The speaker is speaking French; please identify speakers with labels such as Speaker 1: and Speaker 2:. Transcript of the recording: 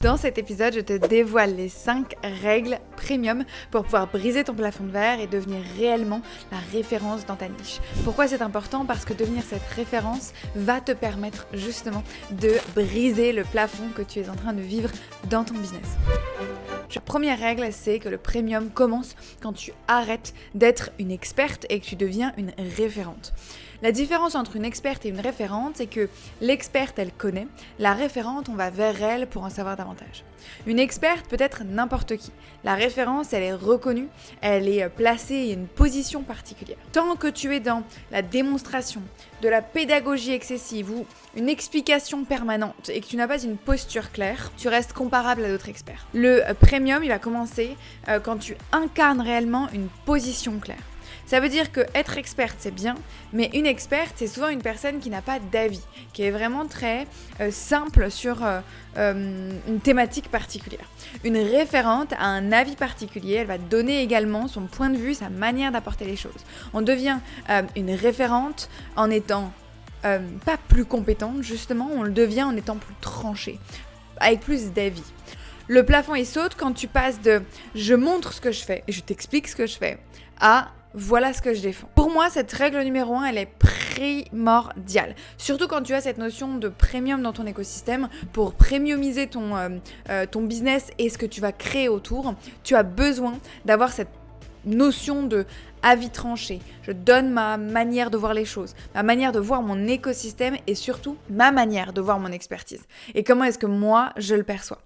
Speaker 1: Dans cet épisode, je te dévoile les 5 règles premium pour pouvoir briser ton plafond de verre et devenir réellement la référence dans ta niche. Pourquoi c'est important? Parce que devenir cette référence va te permettre justement de briser le plafond que tu es en train de vivre dans ton business. La première règle, c'est que le premium commence quand tu arrêtes d'être une experte et que tu deviens une référente. La différence entre une experte et une référente, c'est que l'experte, elle connaît, la référente, on va vers elle pour en savoir davantage. Une experte peut être n'importe qui. La référence, elle est reconnue, elle est placée, il y a une position particulière. Tant que tu es dans la démonstration, de la pédagogie excessive ou une explication permanente et que tu n'as pas une posture claire, tu restes comparable à d'autres experts. Le premium, il va commencer quand tu incarnes réellement une position claire. Ça veut dire que être experte, c'est bien, mais une experte, c'est souvent une personne qui n'a pas d'avis, qui est vraiment très simple sur une thématique particulière. Une référente a un avis particulier, elle va donner également son point de vue, sa manière d'apporter les choses. On devient une référente en étant pas plus compétente, justement, on le devient en étant plus tranché, avec plus d'avis. Le plafond, il saute quand tu passes de « je montre ce que je fais et je t'explique ce que je fais » à « voilà ce que je défends ». Pour moi, cette règle numéro 1, elle est primordiale. Surtout quand tu as cette notion de premium dans ton écosystème, pour premiumiser ton business et ce que tu vas créer autour, tu as besoin d'avoir cette notion de avis tranché. Je donne ma manière de voir les choses, ma manière de voir mon écosystème et surtout ma manière de voir mon expertise. Et comment est-ce que moi, je le perçois.